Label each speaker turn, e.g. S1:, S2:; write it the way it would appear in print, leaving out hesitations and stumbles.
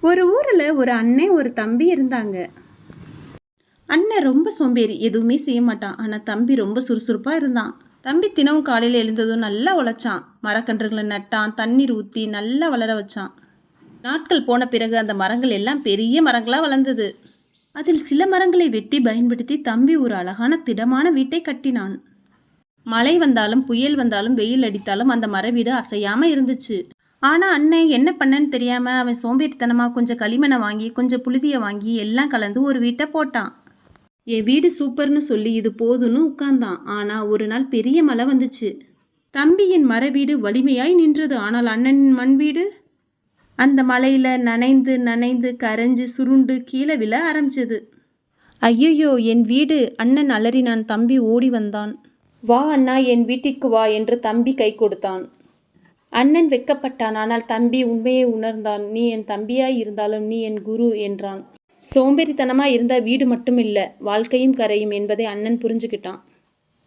S1: ஒரு ஊரில் ஒரு அண்ணன் ஒரு தம்பி இருந்தாங்க. அண்ணன் ரொம்ப சோம்பேறி, எதுவுமே செய்ய மாட்டான். ஆனால் தம்பி ரொம்ப சுறுசுறுப்பாக இருந்தான். தம்பி தினமும் காலையில் எழுந்ததும் நல்லா உழைச்சான். மரக்கன்றுகளை நட்டான், தண்ணீர் ஊற்றி நல்லா வளர வச்சான். நாட்கள் போன பிறகு அந்த மரங்கள் எல்லாம் பெரிய மரங்களாக வளர்ந்தது. அதில் சில மரங்களை வெட்டி பயன்படுத்தி தம்பி ஒரு அழகான திடமான வீட்டை கட்டினான். மழை வந்தாலும் புயல் வந்தாலும் வெயில் அடித்தாலும் அந்த மர வீடு அசையாமல் இருந்துச்சு. ஆனால் அண்ணன் என்ன பண்ணன்னு தெரியாமல் அவன் சோம்பேறித்தனமாக கொஞ்சம் களிமண்ணை வாங்கி கொஞ்சம் புழுதியை வாங்கி எல்லாம் கலந்து ஒரு வீட்டை போட்டான். என் வீடு சூப்பர்னு சொல்லி இது போதுன்னு உட்கார்ந்தான். ஆனால் ஒரு நாள் பெரிய மழை வந்துச்சு. தம்பியின் மர வீடு வலிமையாய் நின்றது. ஆனால் அண்ணனின் மண் வீடு அந்த மழையில் நனைந்து நனைந்து கரைஞ்சு சுருண்டு கீழே விழ ஆரம்பிச்சது. ஐயோ, என் வீடு! அண்ணன் அலறினான். தம்பி ஓடி வந்தான். வா அண்ணா, என் வீட்டிற்கு வா என்று தம்பி கை கொடுத்தான். அண்ணன் வெட்கப்பட்டான். ஆனால் தம்பி உண்மையை உணர்ந்தான். நீ என் தம்பியாய் இருந்தாலும் நீ என் குரு என்றான். சோம்பேறித்தனமாக இருந்தால் வீடு மட்டும் இல்லை, வாழ்க்கையும் கரையும் என்பதை அண்ணன் புரிஞ்சுக்கிட்டான்.